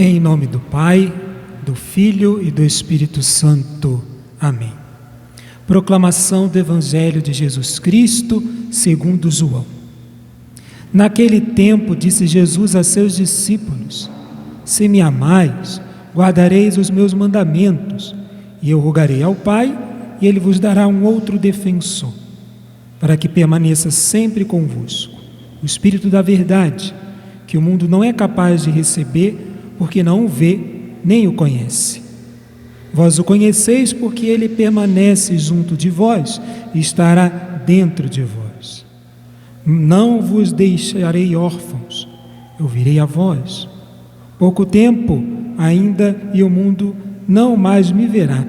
Em nome do Pai, do Filho e do Espírito Santo. Amém. Proclamação do Evangelho de Jesus Cristo, segundo João. Naquele tempo disse Jesus a seus discípulos: Se me amais, guardareis os meus mandamentos, e eu rogarei ao Pai, e Ele vos dará um outro defensor, para que permaneça sempre convosco, o Espírito da verdade, que o mundo não é capaz de receber, porque não o vê, nem o conhece. Vós o conheceis porque ele permanece junto de vós e estará dentro de vós. Não vos deixarei órfãos, eu virei a vós. Pouco tempo ainda e o mundo não mais me verá.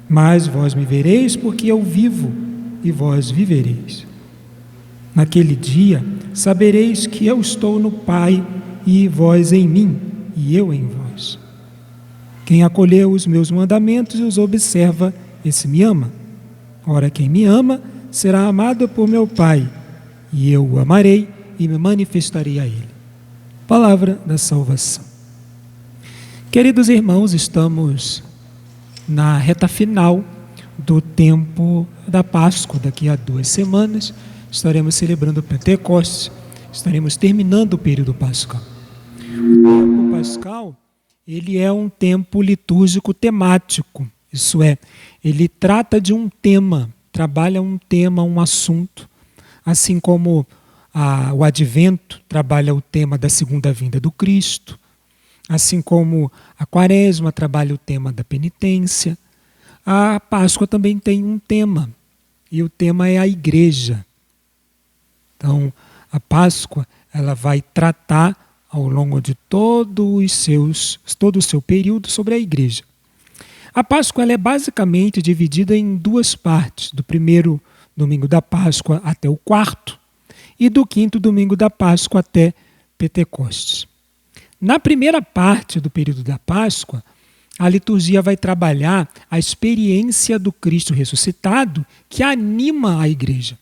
Mas vós me vereis porque eu vivo e vós vivereis. Naquele dia sabereis que eu estou no Pai e vós em mim e eu em vós. Quem acolheu os meus mandamentos e os observa, esse me ama. Ora, quem me ama será amado por meu Pai, e eu o amarei e me manifestarei a ele. Palavra da salvação. Queridos irmãos, estamos na reta final do tempo da Páscoa. Daqui a 2 semanas estaremos celebrando o Pentecostes, estaremos terminando o período pascal. O tempo pascal, ele é um tempo litúrgico temático, isso é, ele trata de um tema, trabalha um tema, um assunto, assim como o Advento trabalha o tema da segunda vinda do Cristo, assim como a Quaresma trabalha o tema da penitência. A Páscoa também tem um tema, e o tema é a Igreja. Então, a Páscoa, ela vai tratar ao longo de todo o seu período sobre a Igreja. A Páscoa ela é basicamente dividida em 2 partes, do primeiro domingo da Páscoa até o 4º, e do 5º domingo da Páscoa até Pentecostes. Na primeira parte do período da Páscoa, a liturgia vai trabalhar a experiência do Cristo ressuscitado que anima a Igreja.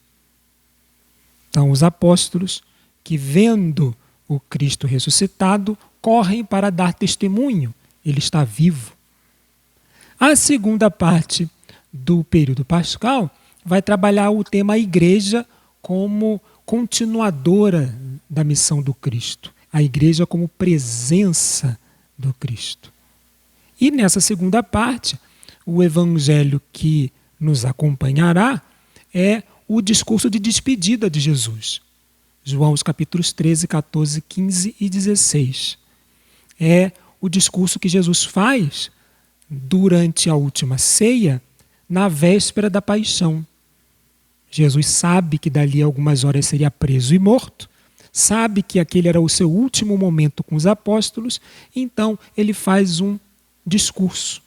Então, os apóstolos que, vendo o Cristo ressuscitado, correm para dar testemunho, ele está vivo. A segunda parte do período pascal vai trabalhar o tema a Igreja como continuadora da missão do Cristo, a Igreja como presença do Cristo. E nessa segunda parte, o evangelho que nos acompanhará é o discurso de despedida de Jesus. João, os capítulos 13, 14, 15 e 16. É o discurso que Jesus faz durante a última ceia, na véspera da paixão. Jesus sabe que dali a algumas horas seria preso e morto, sabe que aquele era o seu último momento com os apóstolos, então ele faz um discurso,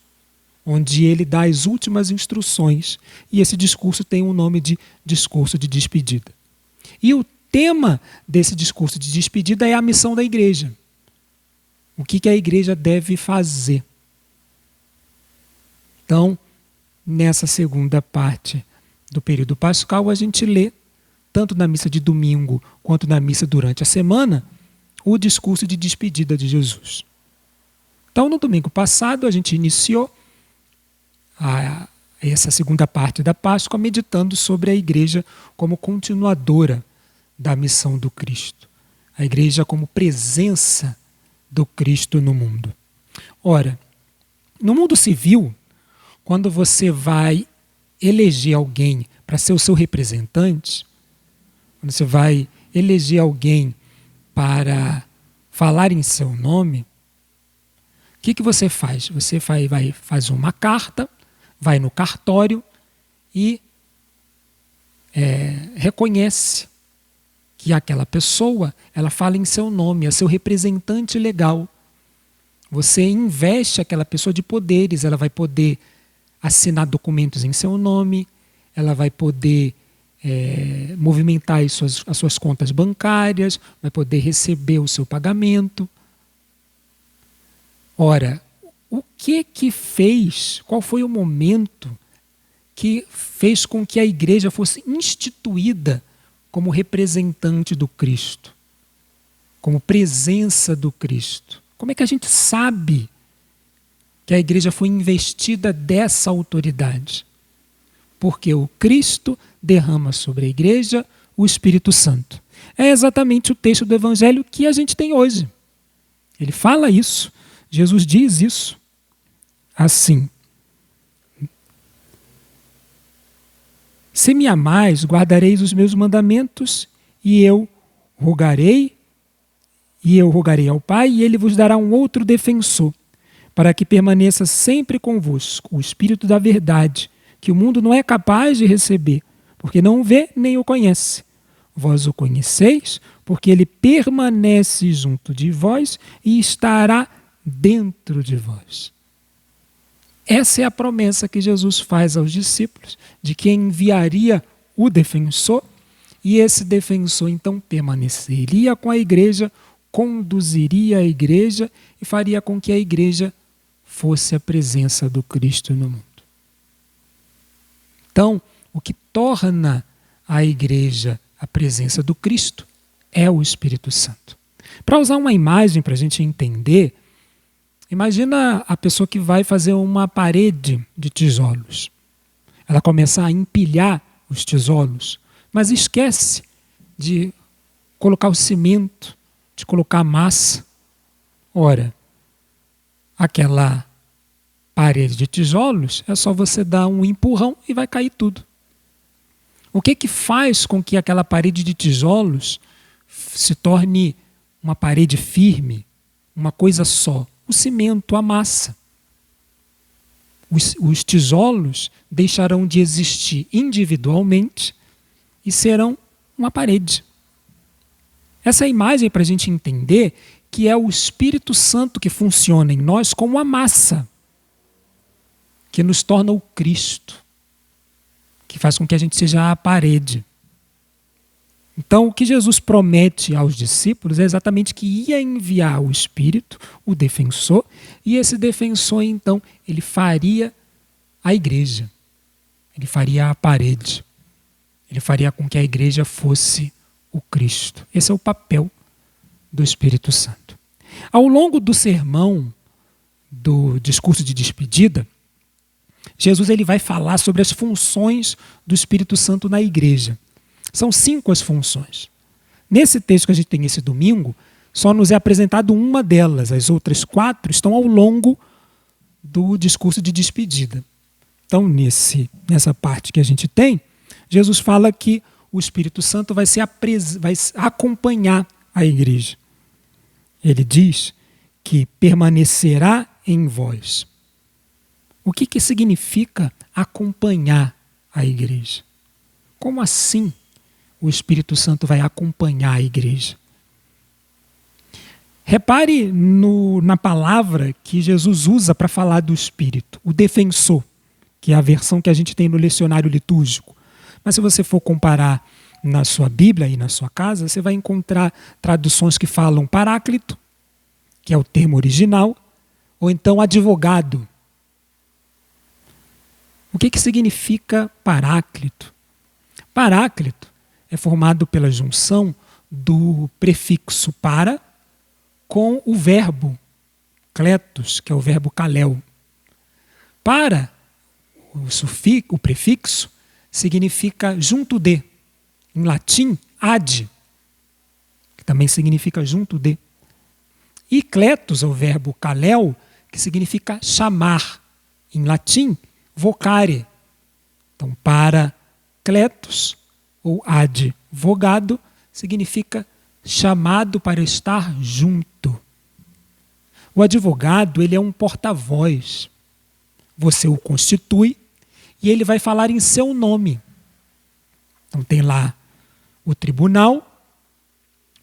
onde ele dá as últimas instruções, e esse discurso tem o nome de discurso de despedida. E o tema desse discurso de despedida é a missão da Igreja. O que a Igreja deve fazer? Então, nessa segunda parte do período pascal, a gente lê, tanto na missa de domingo quanto na missa durante a semana, o discurso de despedida de Jesus. Então, no domingo passado, a gente iniciou essa segunda parte da Páscoa meditando sobre a Igreja como continuadora da missão do Cristo. A Igreja como presença do Cristo no mundo. Ora, no mundo civil, quando você vai eleger alguém para ser o seu representante, quando você vai eleger alguém para falar em seu nome, o que você faz? Você faz uma carta, vai no cartório e reconhece que aquela pessoa, ela fala em seu nome, é seu representante legal. Você investe aquela pessoa de poderes, ela vai poder assinar documentos em seu nome, ela vai poder movimentar as suas contas bancárias, vai poder receber o seu pagamento. Ora, o que fez, qual foi o momento que fez com que a Igreja fosse instituída como representante do Cristo, como presença do Cristo? Como é que a gente sabe que a igreja foi investida dessa autoridade? Porque o Cristo derrama sobre a igreja o Espírito Santo. É exatamente o texto do Evangelho que a gente tem hoje. Ele fala isso, Jesus diz isso assim: se me amais, guardareis os meus mandamentos, e eu rogarei ao Pai, e ele vos dará um outro defensor, para que permaneça sempre convosco, o Espírito da verdade, que o mundo não é capaz de receber, porque não o vê nem o conhece. Vós o conheceis, porque ele permanece junto de vós e estará dentro de vós. Essa é a promessa que Jesus faz aos discípulos, de que enviaria o defensor, e esse defensor então permaneceria com a igreja, conduziria a igreja e faria com que a igreja fosse a presença do Cristo no mundo. Então, o que torna a igreja a presença do Cristo é o Espírito Santo. Para usar uma imagem para a gente entender, imagina a pessoa que vai fazer uma parede de tijolos. Ela começa a empilhar os tijolos, mas esquece de colocar o cimento, de colocar a massa. Ora, aquela parede de tijolos é só você dar um empurrão e vai cair tudo. O que faz com que aquela parede de tijolos se torne uma parede firme, uma coisa só? O cimento, a massa. Os tijolos deixarão de existir individualmente e serão uma parede. Essa é a imagem para a gente entender que é o Espírito Santo que funciona em nós como a massa, que nos torna o Cristo, que faz com que a gente seja a parede. Então, o que Jesus promete aos discípulos é exatamente que ia enviar o Espírito, o defensor, e esse defensor, então, ele faria a igreja, ele faria a parede, ele faria com que a igreja fosse o Cristo. Esse é o papel do Espírito Santo. Ao longo do sermão, do discurso de despedida, Jesus ele vai falar sobre as funções do Espírito Santo na igreja. São 5 as funções. Nesse texto que a gente tem esse domingo, só nos é apresentado uma delas. As outras 4 estão ao longo do discurso de despedida. Então, nessa parte que a gente tem, Jesus fala que o Espírito Santo vai acompanhar a igreja. Ele diz que permanecerá em vós. O que significa acompanhar a igreja? Como assim o Espírito Santo vai acompanhar a igreja? Repare na palavra que Jesus usa para falar do Espírito, o defensor, que é a versão que a gente tem no lecionário litúrgico. Mas se você for comparar na sua Bíblia e na sua casa, você vai encontrar traduções que falam paráclito, que é o termo original, ou então advogado. O que significa paráclito? Paráclito é formado pela junção do prefixo para com o verbo kletos, que é o verbo kalel. Para, o prefixo, significa junto de. Em latim, ad, que também significa junto de. E kletos é o verbo kalel, que significa chamar. Em latim, vocare. Então, para kletos, ou advogado, significa chamado para estar junto. O advogado, ele é um porta-voz. Você o constitui e ele vai falar em seu nome. Então tem lá o tribunal,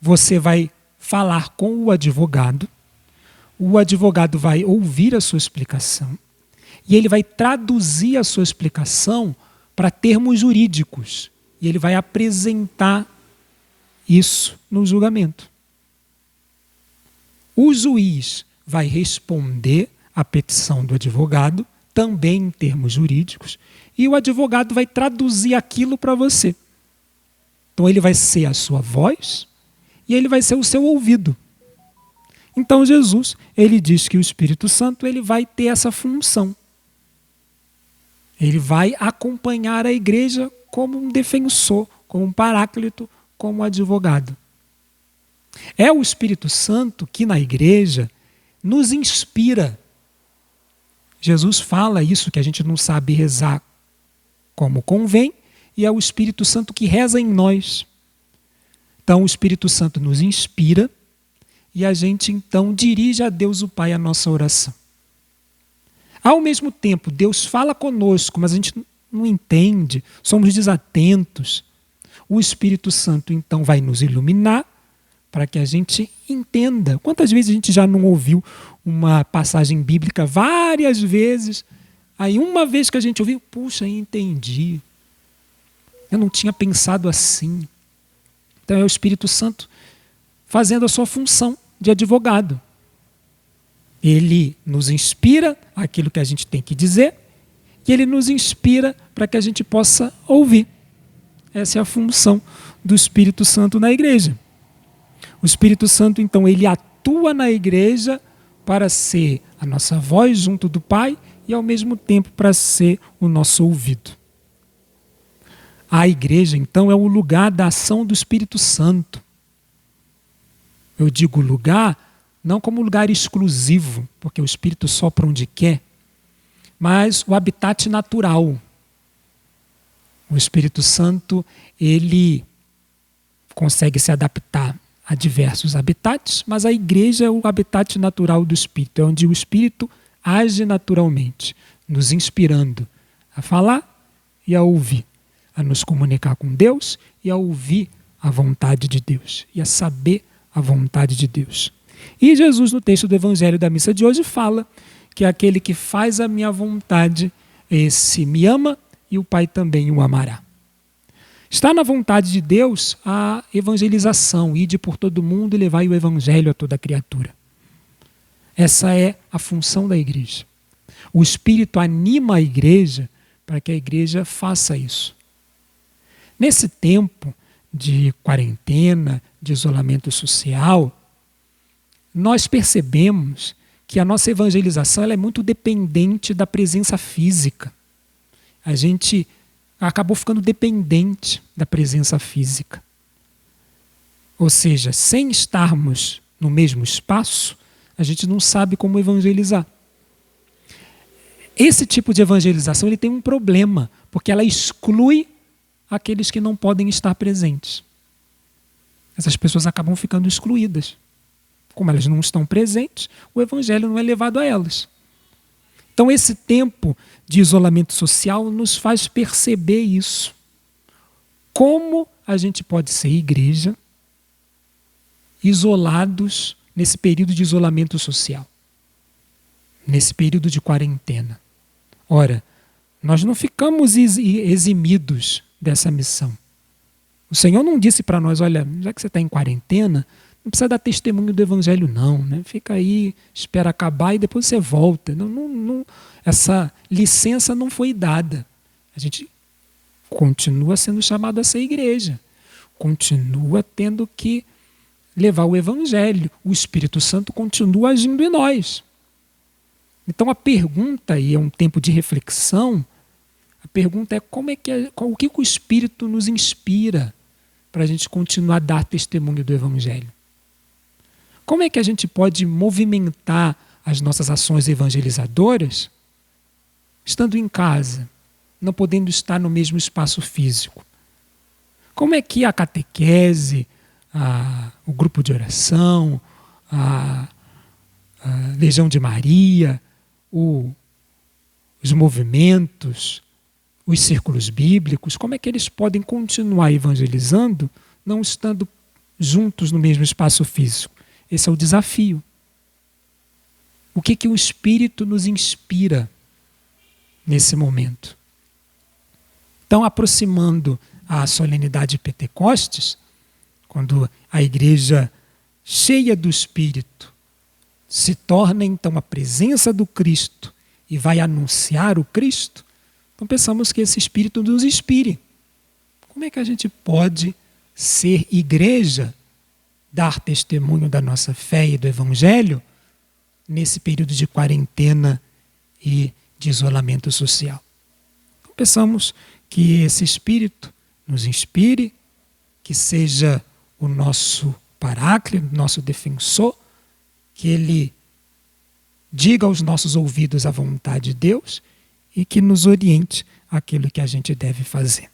você vai falar com o advogado vai ouvir a sua explicação e ele vai traduzir a sua explicação para termos jurídicos e ele vai apresentar isso no julgamento. O juiz vai responder à petição do advogado, também em termos jurídicos, e o advogado vai traduzir aquilo para você. Então ele vai ser a sua voz e ele vai ser o seu ouvido. Então Jesus, ele diz que o Espírito Santo ele vai ter essa função. Ele vai acompanhar a igreja como um defensor, como um paráclito, como um advogado. É o Espírito Santo que na igreja nos inspira. Jesus fala isso, que a gente não sabe rezar como convém, e é o Espírito Santo que reza em nós. Então o Espírito Santo nos inspira e a gente então dirige a Deus o Pai a nossa oração. Ao mesmo tempo, Deus fala conosco, mas a gente não entende, somos desatentos. O Espírito Santo então vai nos iluminar para que a gente entenda. Quantas vezes a gente já não ouviu uma passagem bíblica várias vezes, aí uma vez que a gente ouviu, puxa, entendi. Eu não tinha pensado assim. Então é o Espírito Santo fazendo a sua função de advogado. Ele nos inspira aquilo que a gente tem que dizer e ele nos inspira para que a gente possa ouvir. Essa é a função do Espírito Santo na igreja. O Espírito Santo, então, ele atua na igreja para ser a nossa voz junto do Pai e, ao mesmo tempo, para ser o nosso ouvido. A igreja, então, é o lugar da ação do Espírito Santo. Eu digo lugar não como lugar exclusivo, porque o Espírito sopra onde quer, mas o habitat natural. O Espírito Santo, ele consegue se adaptar a diversos habitats, mas a igreja é o habitat natural do Espírito, é onde o Espírito age naturalmente, nos inspirando a falar e a ouvir, a nos comunicar com Deus e a ouvir a vontade de Deus e a saber a vontade de Deus. E Jesus, no texto do Evangelho da missa de hoje, fala que aquele que faz a minha vontade, esse me ama e o Pai também o amará. Está na vontade de Deus a evangelização, ide por todo mundo e levai o Evangelho a toda criatura. Essa é a função da igreja. O Espírito anima a igreja para que a igreja faça isso. Nesse tempo de quarentena, de isolamento social, nós percebemos que a nossa evangelização ela é muito dependente da presença física. A gente acabou ficando dependente da presença física. Ou seja, sem estarmos no mesmo espaço, a gente não sabe como evangelizar. Esse tipo de evangelização ele tem um problema, porque ela exclui aqueles que não podem estar presentes. Essas pessoas acabam ficando excluídas. Como elas não estão presentes, o evangelho não é levado a elas. Então esse tempo de isolamento social nos faz perceber isso. Como a gente pode ser igreja isolados nesse período de isolamento social, nesse período de quarentena. Ora, nós não ficamos eximidos dessa missão. O Senhor não disse para nós, olha, já que você está em quarentena, não precisa dar testemunho do Evangelho não, né? Fica aí, espera acabar e depois você volta. Não, essa licença não foi dada. A gente continua sendo chamado a ser igreja, continua tendo que levar o Evangelho. O Espírito Santo continua agindo em nós. Então a pergunta, e é um tempo de reflexão, a pergunta é o que o Espírito nos inspira para a gente continuar a dar testemunho do Evangelho? Como é que a gente pode movimentar as nossas ações evangelizadoras estando em casa, não podendo estar no mesmo espaço físico? Como é que a catequese, o grupo de oração, a Legião de Maria, os movimentos, os círculos bíblicos, como é que eles podem continuar evangelizando não estando juntos no mesmo espaço físico? Esse é o desafio. O que o Espírito nos inspira nesse momento? Então, aproximando a solenidade de Pentecostes, quando a igreja cheia do Espírito se torna então a presença do Cristo e vai anunciar o Cristo, então pensamos que esse Espírito nos inspire. Como é que a gente pode ser igreja dar testemunho da nossa fé e do Evangelho nesse período de quarentena e de isolamento social. Então, peçamos que esse Espírito nos inspire, que seja o nosso paráclito, nosso defensor, que Ele diga aos nossos ouvidos a vontade de Deus e que nos oriente aquilo que a gente deve fazer.